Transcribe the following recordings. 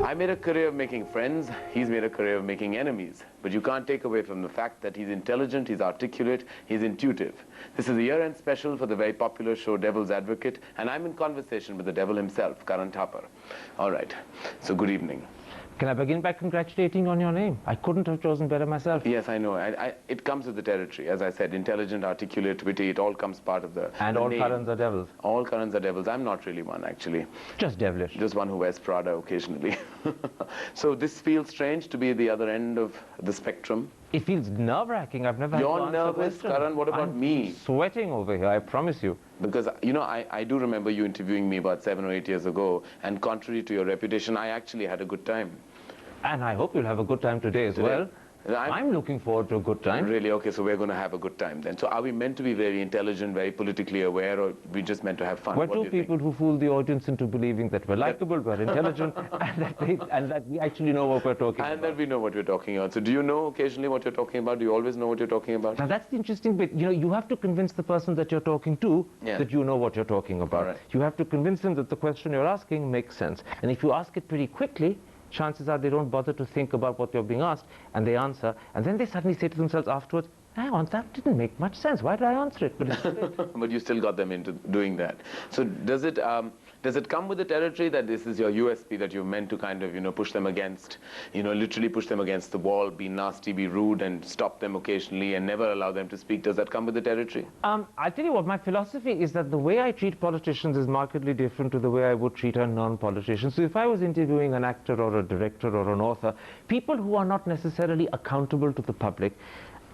I made a career of making friends, he's made a career of making enemies. But you can't take away from the fact that he's intelligent, he's articulate, he's intuitive. This is a year-end special for the very popular show Devil's Advocate, and I'm in conversation with the devil himself, Karan Johar. All right, so good evening. Can I begin by congratulating on your name? I couldn't have chosen better myself. Yes, I know. It comes with the territory. As I said, intelligent, articulate, witty, it all comes part of the And the all name. Karans are devils. All Karans are devils. I'm not really one, actually. Just devilish. Just one who wears Prada occasionally. So this feels strange to be at the other end of the spectrum. It feels nerve-wracking. I've never had to You're answer nervous, questions. Karan. What about I'm me? Sweating over here, I promise you. Because, you know, I do remember you interviewing me about 7 or 8 years ago, and contrary to your reputation, I actually had a good time. And I hope you'll have a good time today as well. I'm looking forward to a good time. Really? Okay, so we're going to have a good time then. So are we meant to be very intelligent, very politically aware, or we just meant to have fun? We're two people who fool the audience into believing that we're likable, we're intelligent, and that we actually know what we're talking about. And that we know what we're talking about. So do you know occasionally what you're talking about? Do you always know what you're talking about? Now that's the interesting bit. You know, you have to convince the person that you're talking to that you know what you're talking about. Right. You have to convince them that the question you're asking makes sense. And if you ask it pretty quickly, chances are they don't bother to think about what you're being asked, and they answer, and then they suddenly say to themselves afterwards, hang on, that didn't make much sense. Why did I answer it? But it's great. But you still got them into doing that. So does it come with the territory that this is your USP, that you're meant to kind of, you know, push them against, you know, literally push them against the wall, be nasty, be rude, and stop them occasionally and never allow them to speak? Does that come with the territory? I'll tell you what, my philosophy is that the way I treat politicians is markedly different to the way I would treat a non-politician. So if I was interviewing an actor or a director or an author, people who are not necessarily accountable to the public,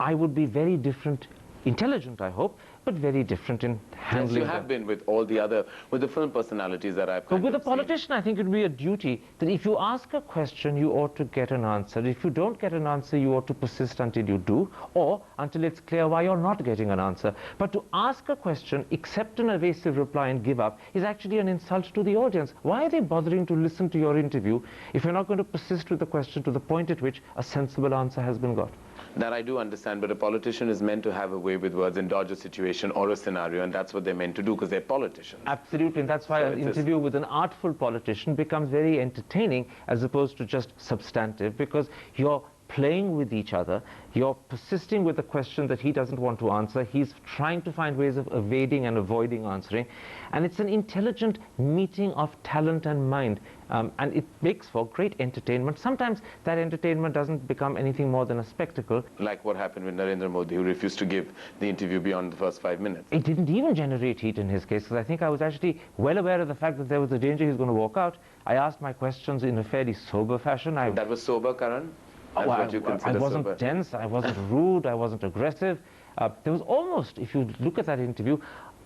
I would be very different, intelligent I hope, but very different in handling. Yes, you have been with all the other, with the film personalities that I've But with a politician, I think it would be a duty that if you ask a question, you ought to get an answer. If you don't get an answer, you ought to persist until you do, or until it's clear why you're not getting an answer. But to ask a question, accept an evasive reply and give up is actually an insult to the audience. Why are they bothering to listen to your interview if you're not going to persist with the question to the point at which a sensible answer has been got? That I do understand, but a politician is meant to have a way with words and dodge a situation or a scenario, and that's what they're meant to do because they're politicians. Absolutely, and that's why an interview with an artful politician becomes very entertaining as opposed to just substantive, because you're playing with each other, you're persisting with a question that he doesn't want to answer, he's trying to find ways of evading and avoiding answering, and it's an intelligent meeting of talent and mind, and it makes for great entertainment. Sometimes that entertainment doesn't become anything more than a spectacle. Like what happened with Narendra Modi, who refused to give the interview beyond the first 5 minutes. It didn't even generate heat in his case, because I think I was actually well aware of the fact that there was a danger he was going to walk out. I asked my questions in a fairly sober fashion. That was sober, Karan? That's what you consider I wasn't sober. tense, I wasn't rude, I wasn't aggressive. There was almost, if you look at that interview,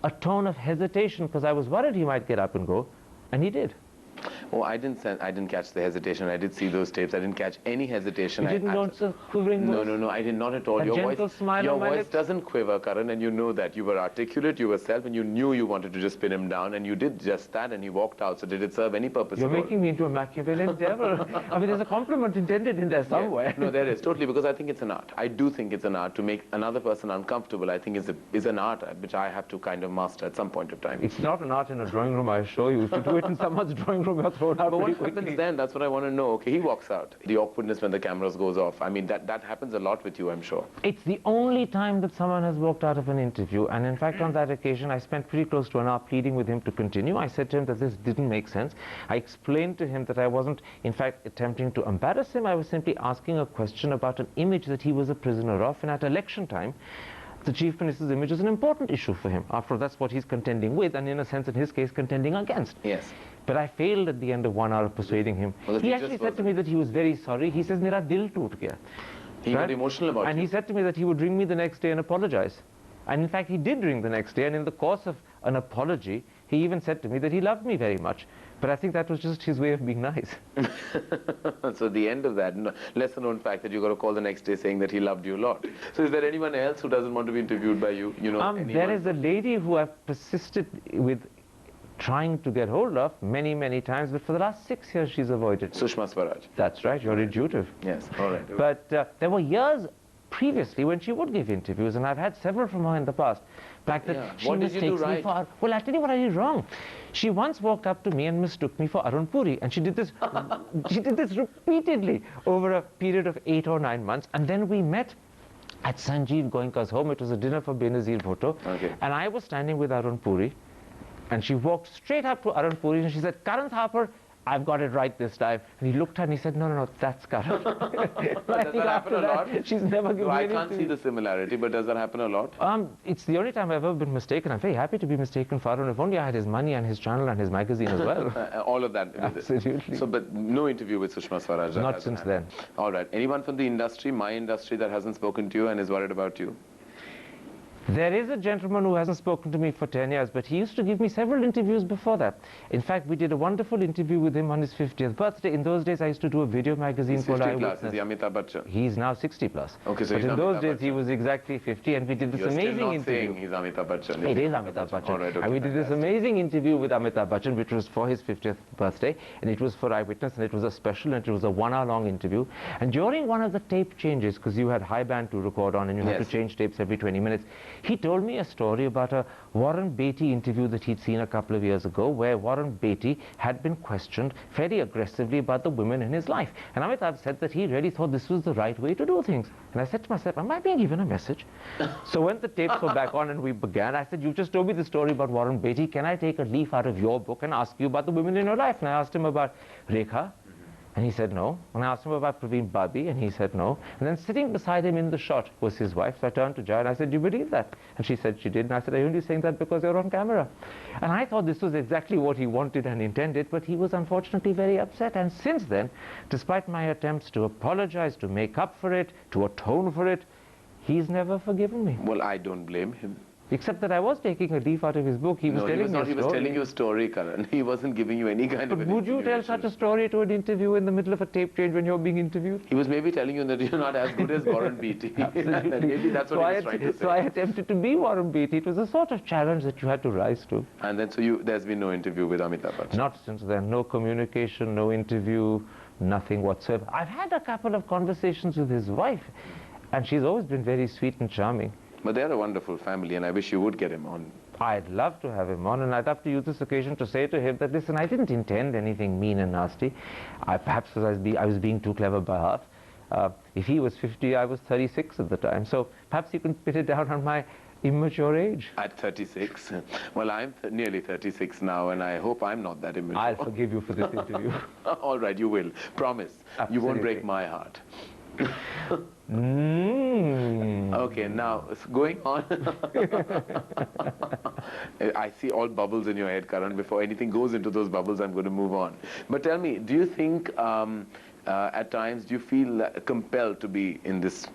a tone of hesitation, because I was worried he might get up and go, and he did. Oh, I didn't catch the hesitation. I did see those tapes. I didn't catch any hesitation. You didn't notice the quivering voice? No, I did not at all. That gentle smile on my lips? Doesn't quiver, Karan, and you know that. You were articulate, you were self, and you knew you wanted to just pin him down, and you did just that, and he walked out. So did it serve any purpose? You're making me into a Machiavellian devil. I mean, there's a compliment intended in there somewhere. Yeah. No, there is, totally, because I think it's an art. I do think it's an art. To make another person uncomfortable, I think is an art which I have to kind of master at some point of time. It's not an art in a drawing room, I assure you. If you do it in someone's drawing room, you're thrown out. But what happens then? That's what I want to know. Okay, he walks out. The awkwardness when the cameras goes off. I mean, that happens a lot with you, I'm sure. It's the only time that someone has walked out of an interview, and in fact on that occasion I spent pretty close to an hour pleading with him to continue. I said to him that this didn't make sense. I explained to him that I wasn't in fact attempting to embarrass him. I was simply asking a question about an image that he was a prisoner of, and at election time the Chief Minister's image is an important issue for him. After all, that's what he's contending with, and in a sense, in his case, contending against. Yes. But I failed at the end of 1 hour of persuading him. Well, he actually said to me that he was very sorry. He says, "Mera dil toot gaya." He got emotional about it. And he said to me that he would ring me the next day and apologize. And in fact, he did ring the next day, and in the course of an apology, he even said to me that he loved me very much. But I think that was just his way of being nice. So the end of that, lesser known fact that you got to call the next day saying that he loved you a lot. So is there anyone else who doesn't want to be interviewed by you? You know, there is a lady who I've persisted with trying to get hold of many, many times, but for the last 6 years she's avoided. SUSHMA Swaraj. That's right, you're intuitive. Yes, all right. But there were years previously when she would give interviews, and I've had several from her in the past, fact that she What did you do mistakes me right? for... Well, I'll tell you what I did wrong. She once walked up to me and mistook me for Arun Puri, and she did this she did this repeatedly over a period of 8 or 9 months, and then we met at Sanjeev Goenka's home. It was a dinner for Benazir Bhutto, and I was standing with Arun Puri, and she walked straight up to Arun Puri and she said, "Karan Thapar, I've got it right this time." And he looked at her and he said, "No, no, no, that's Karan." Does that happen a lot? She's never given me I can't see the similarity, but does that happen a lot? It's the only time I've ever been mistaken. I'm very happy to be mistaken for Arun. If only I had his money and his channel and his magazine as well. All of that. Absolutely. So, but no interview with Sushma Swaraj? Not since then. All right. Anyone from the industry, my industry, that hasn't spoken to you and is worried about you? There is a gentleman who hasn't spoken to me for 10 years, but he used to give me several interviews before that. In fact, we did a wonderful interview with him on his 50th birthday. In those days, I used to do a video magazine called He's 50 plus. Eyewitness. Is he Amitabh Bachchan? He's now 60 plus. Okay, so but he's in those days, Amitabh he Bachchan. was exactly 50, and we did this You're amazing still not interview. saying he's Amitabh Bachchan. It is Amitabh Bachchan. All right, okay, and we did this amazing interview with Amitabh Bachchan, which was for his 50th birthday, and it was for Eyewitness, and it was a special, and it was a 1-hour-long interview. And during one of the tape changes, because you had high band to record on, and you had to change tapes every 20 minutes, he told me a story about a Warren Beatty interview that he'd seen a couple of years ago, where Warren Beatty had been questioned very aggressively about the women in his life. And Amitabh said that he really thought this was the right way to do things. And I said to myself, am I being given a message? So when the tapes were back on and we began, I said, "You just told me the story about Warren Beatty. Can I take a leaf out of your book and ask you about the women in your life?" And I asked him about Rekha, and he said no. And I asked him about Praveen Babi, and he said no. And then sitting beside him in the shot was his wife. So I turned to Jaya and I said, "Do you believe that?" And she said she did. And I said, "Are you only saying that because you're on camera?" And I thought this was exactly what he wanted and intended, but he was unfortunately very upset. And since then, despite my attempts to apologize, to make up for it, to atone for it, he's never forgiven me. Well, I don't blame him. Except that I was taking a leaf out of his book. He was telling me a story. He was telling you a story, Karan. He wasn't giving you any kind of an Would you tell such a story to an interview in the middle of a tape change when you're being interviewed? He was maybe telling you that you're not as good as Warren Beatty. Maybe that's what he was trying to say. So I attempted to be Warren Beatty. It was a sort of challenge that you had to rise to. And then, so there's been no interview with Amitabh Bachchan? Not since then. No communication, no interview, nothing whatsoever. I've had a couple of conversations with his wife, and she's always been very sweet and charming. But they're a wonderful family, and I wish you would get him on. I'd love to have him on, and I'd love to use this occasion to say to him that, listen, I didn't intend anything mean and nasty. Perhaps I was being too clever by half. If he was 50, I was 36 at the time. So perhaps you can put it down on my immature age. At 36? Well, I'm nearly 36 now, and I hope I'm not that immature. I'll forgive you for this interview. All right, you will. Promise. Absolutely. You won't break my heart. Okay, now, going on. I see all bubbles in your head, Karan. Before anything goes into those bubbles, I'm going to move on. But tell me, do you think at times, do you feel compelled to be in this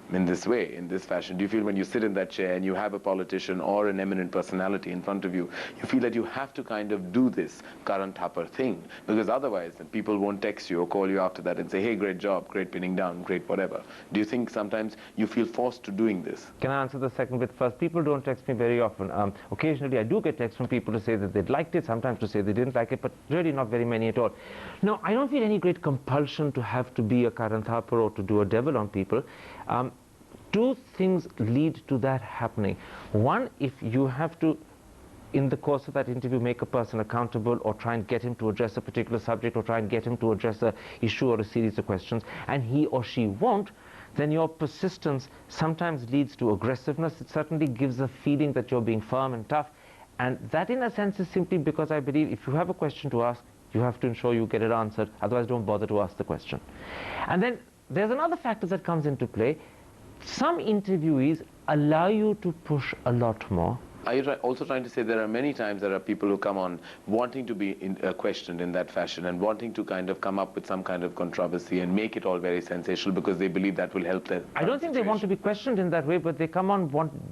way, in this fashion? Do you feel when you sit in that chair and you have a politician or an eminent personality in front of you, you feel that you have to kind of do this Karan Thapar thing? Because otherwise, then people won't text you or call you after that and say, "Hey, great job, great pinning down, great whatever." Do you think sometimes you feel forced to doing this? Can I answer the second bit first? People don't text me very often. Occasionally, I do get texts from people to say that they'd liked it, sometimes to say they didn't like it, but really not very many at all. No, I don't feel any great compulsion to have to be a Karan Thapar or to do a devil on people. Two things lead to that happening. One, if you have to, in the course of that interview, make a person accountable or try and get him to address a particular subject or try and get him to address an issue or a series of questions, and he or she won't, then your persistence sometimes leads to aggressiveness. It certainly gives a feeling that you're being firm and tough. And that, in a sense, is simply because I believe if you have a question to ask, you have to ensure you get it answered. Otherwise, don't bother to ask the question. And then there's another factor that comes into play. Some interviewees allow you to push a lot more. Are you also trying to say there are many times there are people who come on wanting to be questioned in that fashion and wanting to kind of come up with some kind of controversy and make it all very sensational because they believe that will help them? I don't think they want to be questioned in that way, but they come on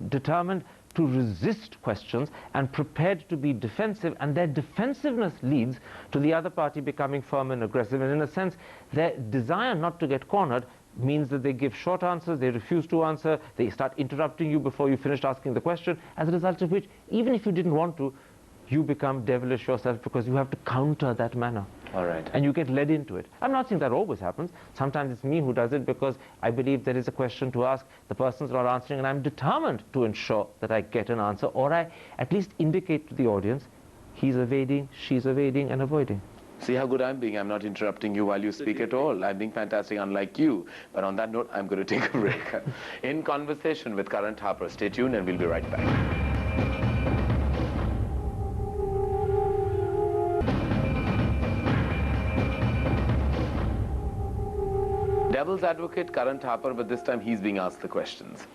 determined to resist questions and prepared to be defensive, and their defensiveness leads to the other party becoming firm and aggressive. And in a sense, their desire not to get cornered means that they give short answers, they refuse to answer, they start interrupting you before you finished asking the question, as a result of which, even if you didn't want to, you become devilish yourself because you have to counter that manner. All right. And you get led into it. I'm not saying that always happens. Sometimes it's me who does it because I believe there is a question to ask, the person's not answering, and I'm determined to ensure that I get an answer, or I at least indicate to the audience, he's evading, she's evading and avoiding. See how good I'm being. I'm not interrupting you while you speak at all. I'm being fantastic, unlike you. But on that note, I'm going to take a break. In conversation with Karan Johar. Stay tuned and we'll be right back. Devil's advocate, Karan Johar, but this time he's being asked the questions.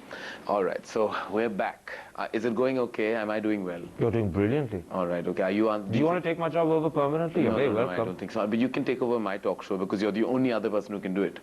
All right, so we're back. Is it going okay? Am I doing well? You're doing brilliantly. All right, okay. Are you on? Do you want to take my job over permanently? No, You're very no, welcome. I don't think so. But you can take over my talk show because you're the only other person who can do it.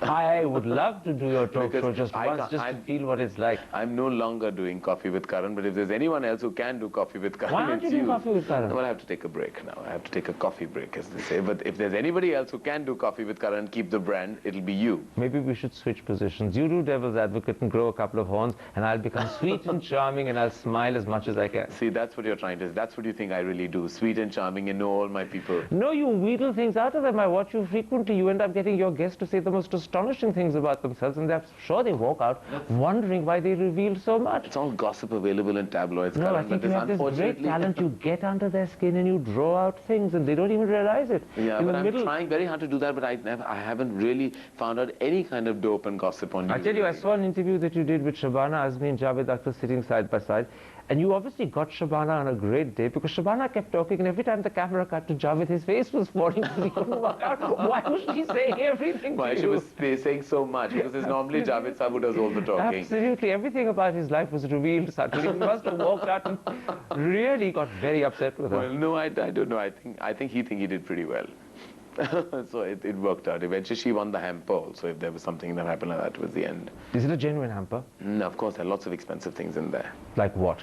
I would love to do your talk show just once, just to feel what it's like. I'm no longer doing Coffee with Karan, but if there's anyone else who can do Coffee with Karan, why aren't you doing Coffee with Karan? Well, I have to take a break now. I have to take a coffee break, as they say. But if there's anybody else who can do Coffee with Karan and keep the brand, it'll be you. Maybe we should switch positions. You do Devil's Advocate and grow a couple of horns, and I'll become sweet and charming, and I'll smile as much as I can. See, that's what you're trying to. That's what you think I really do. Sweet and charming and know all my people. No, you wheedle things out of them. I watch you frequently. You end up getting your guests to say the most astonishing things about themselves, and I'm sure they walk out wondering why they reveal so much. It's all gossip available in tabloids, No, Karan, I think but you have this great talent. You get under their skin and you draw out things, and they don't even realize it. Yeah, but I'm trying very hard to do that, but I haven't really found out any kind of dope and gossip on you. I tell you, I saw an interview that you did with Shabana Azmi and Javed Akhtar sitting side by side, and you obviously got Shabana on a great day because Shabana kept talking, and every time the camera cut to Javed, his face was falling because he couldn't work out. Why was she saying everything? Why she was saying so much? Because it's normally Javed Sahib who does all the talking. Absolutely, everything about his life was revealed suddenly. He must have walked out and really got very upset with her. Well, no, I don't know. I think he did pretty well. So it worked out. Eventually, she won the hamper also, if there was something that happened like that towards the end. Is it a genuine hamper? No, of course, there are lots of expensive things in there. Like what?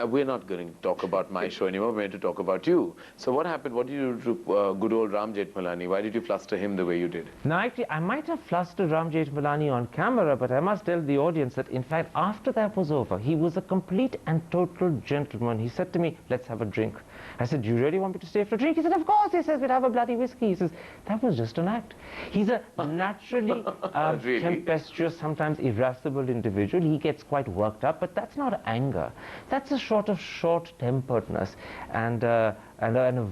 We're not going to talk about my show anymore. We're going to talk about you. So what happened? What did you do to good old Ram Jethmalani? Why did you fluster him the way you did? Now, actually, I might have flustered Ram Jethmalani on camera, but I must tell the audience that, in fact, after that was over, he was a complete and total gentleman. He said to me, let's have a drink. I said, do you really want me to stay for a drink? He said, of course. He says, we'll have a bloody whiskey. He says, that was just an act. He's a naturally Really? tempestuous, sometimes irascible individual. He gets quite worked up, but that's not anger. That's a sort of short-temperedness and a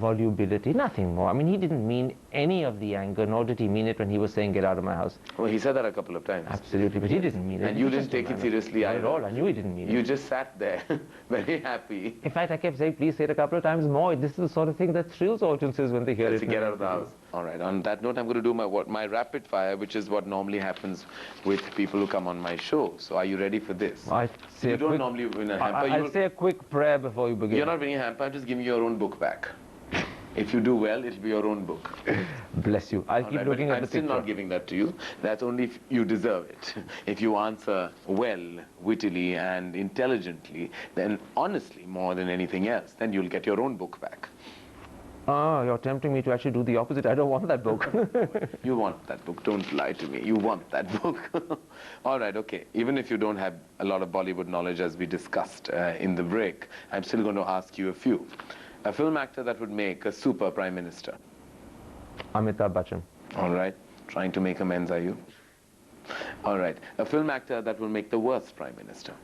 volubility, nothing more. I mean, he didn't mean any of the anger, nor did he mean it when he was saying, get out of my house. Well, he said that a couple of times. Absolutely, but he didn't mean it. And you didn't take it seriously Not either. at all. I knew he didn't mean it. You just sat there, very happy. In fact, I kept saying, please say it a couple of times more. This is the sort of thing that thrills audiences when they hear it. To get out of the house. All right, on that note, I'm going to do my rapid fire, which is what normally happens with people who come on my show. So are you ready for this? You don't normally win a hamper. I'll say a quick prayer before you begin. You're not winning a hamper, I'm just giving you your own book back. If you do well, it'll be your own book. Bless you. I'll keep looking at the picture. I'm still not giving that to you. That's only if you deserve it. If you answer well, wittily, and intelligently, then honestly, more than anything else, then you'll get your own book back. Oh, you're tempting me to actually do the opposite. I don't want that book. You want that book. Don't lie to me. You want that book. All right, okay. Even if you don't have a lot of Bollywood knowledge, as we discussed in the break, I'm still going to ask you a few. A film actor that would make a super prime minister. Amitabh Bachchan. All right. Trying to make amends, are you? All right. A film actor that will make the worst prime minister.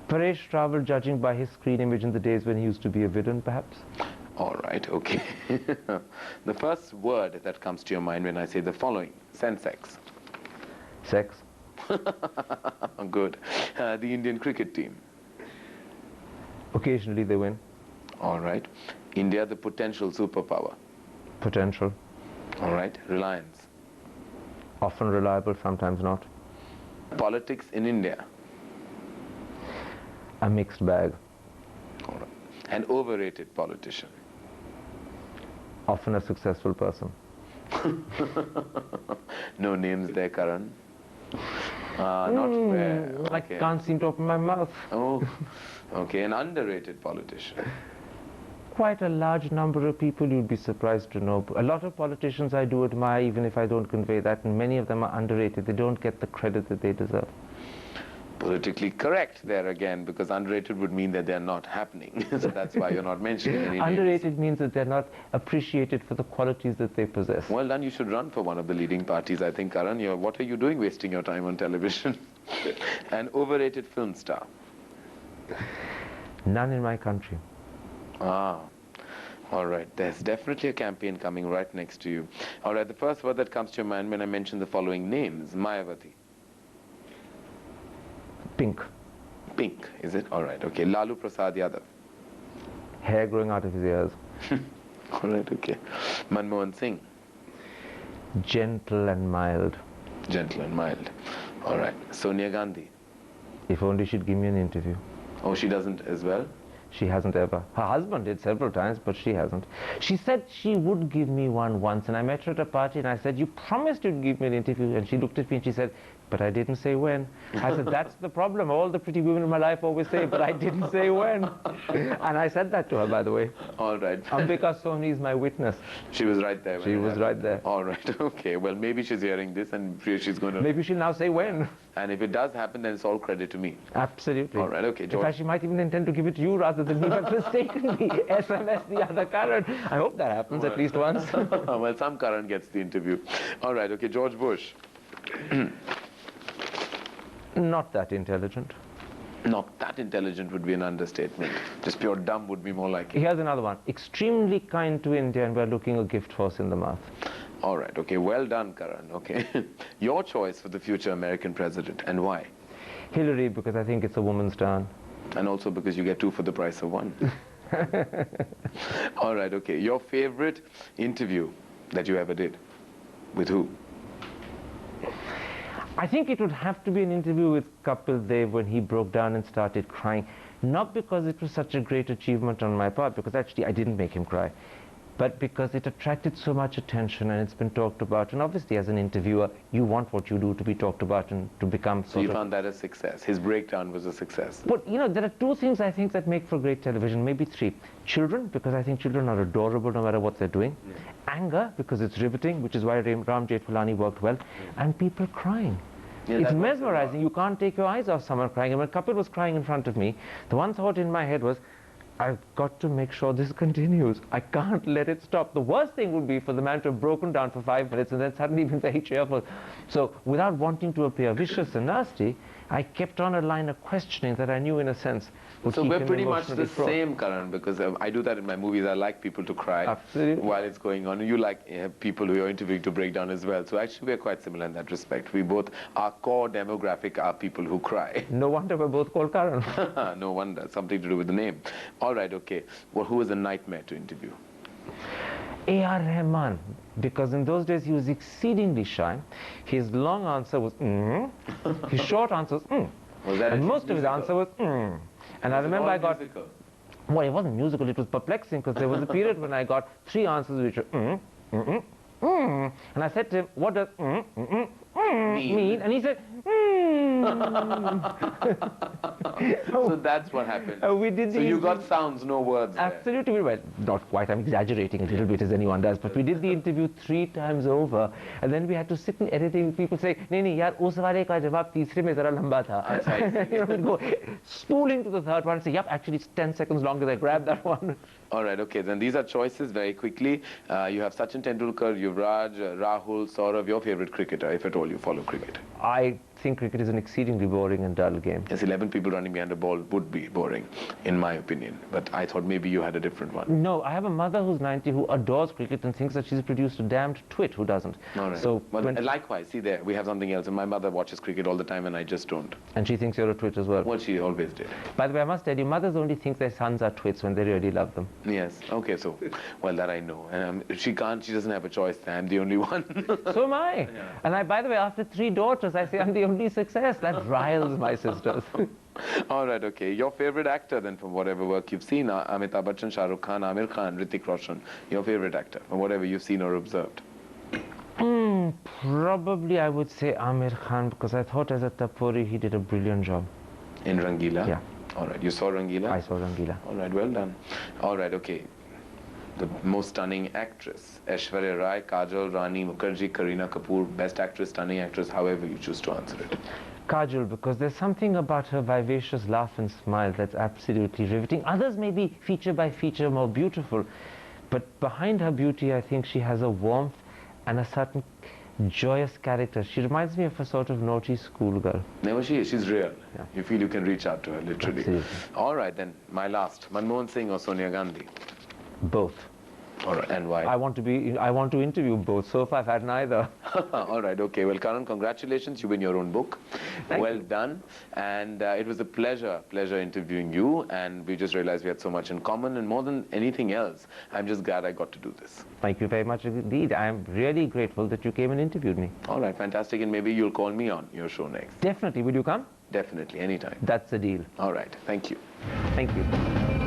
Paresh Rawal, judging by his screen image in the days when he used to be a villain, perhaps? All right, okay. The first word that comes to your mind when I say the following. Sensex. Sex. Good. The Indian cricket team. Occasionally they win. All right. India, the potential superpower. Potential. All right. Reliance. Often reliable, sometimes not. Politics in India. A mixed bag. All right. An overrated politician. Often a successful person. No names there, Karan. Not fair. Okay. I can't seem to open my mouth. Oh, okay. An underrated politician. Quite a large number of people you'd be surprised to know. A lot of politicians I do admire, even if I don't convey that, and many of them are underrated. They don't get the credit that they deserve. Politically correct there again, because underrated would mean that they're not happening. So that's why you're not mentioning any names. Underrated means that they're not appreciated for the qualities that they possess. Well done, you should run for one of the leading parties, I think, Karan. What are you doing wasting your time on television? An overrated film star. None in my country. Ah, all right. There's definitely a campaign coming right next to you. All right, the first word that comes to your mind when I mention the following names. Mayawati. Pink. Pink, is it? All right, okay. Lalu Prasad Yadav. Hair growing out of his ears. All right, okay. Manmohan Singh. Gentle and mild. Gentle and mild. All right. Sonia Gandhi. If only she'd give me an interview. Oh, she doesn't as well? She hasn't ever. Her husband did several times, but she hasn't. She said she would give me one once, and I met her at a party, and I said, you promised you'd give me an interview. And she looked at me and she said, but I didn't say when. I said, that's the problem. All the pretty women in my life always say, but I didn't say when. And I said that to her, by the way. All right. Ambika Soni is my witness. She was right there. She was right there. All right, okay. Well, maybe she's hearing this and she's going to... Maybe she'll now say when. And if it does happen, then it's all credit to me. Absolutely. All right, okay, George. In fact, she might even intend to give it to you rather than me, but mistakenly SMS the other Karan. I hope that happens at least once. Well, some Karan gets the interview. All right, okay, George Bush. Not that intelligent. Not that intelligent would be an understatement. Just pure dumb would be more like it. Here's another one. Extremely kind to India, and we're looking a gift horse in the mouth. All right, okay, well done, Karan, okay. Your choice for the future American president, and why? Hillary, because I think it's a woman's turn. And also because you get two for the price of one. All right, okay. Your favorite interview that you ever did? With who? I think it would have to be an interview with Kapil Dev when he broke down and started crying. Not because it was such a great achievement on my part, because actually I didn't make him cry, but because it attracted so much attention and it's been talked about. And obviously as an interviewer, you want what you do to be talked about and to become So you found that a success? His breakdown was a success? But you know, there are two things I think that make for great television, maybe three. Children, because I think children are adorable no matter what they're doing. Anger, because it's riveting, which is why Ram Jethmalani worked well. And people crying. Yeah, it's mesmerizing. You can't take your eyes off someone crying. And when Kapil was crying in front of me, the one thought in my head was, I've got to make sure this continues. I can't let it stop. The worst thing would be for the man to have broken down for 5 minutes and then suddenly been very cheerful. So without wanting to appear vicious and nasty, I kept on a line of questioning that I knew in a sense would So keep we're him pretty much the fraught. same, Karan, because I do that in my movies. I like people to cry while it's going on. You like people who you're interviewing to break down as well. So actually we're quite similar in that respect. We both, our core demographic are people who cry. No wonder we're both called Karan. No wonder, something to do with the name. All right, okay. Well, who was a nightmare to interview? A.R. Rahman, because in those days he was exceedingly shy. His long answer was his short answer was Was that and most of his answer was And I remember I got musical? Well, it wasn't musical, it was perplexing, because there was a period when I got 3 answers which were and I said to him, what does mean? And he said, So that's what happened. We did so you got sounds, no words. Absolutely, there. Well, not quite, I'm exaggerating a little bit as anyone does, but we did the interview 3 times over, and then we had to sit in editing, people say, nahi, yaar, us wale ka jawab teesre mein zara lamba tha. You know, we'd go spooling to the third one and say, yep, actually it's 10 seconds longer, they grabbed that one. All right, okay, then these are choices very quickly. You have Sachin Tendulkar, Yuvraj, Rahul, Saurav, your favorite cricketer, if at all you follow cricket. I think cricket is an exceedingly boring and dull game. Yes, 11 people running behind a ball would be boring, in my opinion. But I thought maybe you had a different one. No, I have a mother who's 90 who adores cricket and thinks that she's produced a damned twit who doesn't. All right. So well, likewise, see there, we have something else. And my mother watches cricket all the time and I just don't. And she thinks you're a twit as well. Well, she always did. By the way, I must tell you, mothers only think their sons are twits when they really love them. Yes, okay, so, well, that I know. She doesn't have a choice. I'm the only one. So am I. Yeah. And by the way, after 3 daughters, I say I'm the only success. That riles my sisters. All right, okay. Your favorite actor then from whatever work you've seen, Amitabh Bachchan, Shah Rukh Khan, Amir Khan, Hrithik Roshan. Your favorite actor from whatever you've seen or observed? Probably I would say Amir Khan, because I thought as a Tapori he did a brilliant job. In Rangila? Yeah. All right, you saw Rangila? I saw Rangila. All right, well done. All right, okay. The most stunning actress, Aishwarya Rai, Kajol, Rani Mukherjee, Kareena Kapoor, best actress, stunning actress, however you choose to answer it. Kajol, because there's something about her vivacious laugh and smile that's absolutely riveting. Others may be feature by feature more beautiful, but behind her beauty, I think she has a warmth and a certain joyous character. She reminds me of a sort of naughty schoolgirl. Never she is. She's real. Yeah. You feel you can reach out to her, literally. Absolutely. All right, then, my last. Manmohan Singh or Sonia Gandhi? Both. All right, and why? I want to interview both. So far, I've had neither. All right, okay. Well, Karan, congratulations. You win your own book. Thank well you. done. And it was a pleasure interviewing you. And we just realized we had so much in common. And more than anything else, I'm just glad I got to do this. Thank you very much indeed. I'm really grateful that you came and interviewed me. All right, fantastic. And maybe you'll call me on your show next. Definitely. Will you come? Definitely, anytime. That's the deal. All right, thank you. Thank you.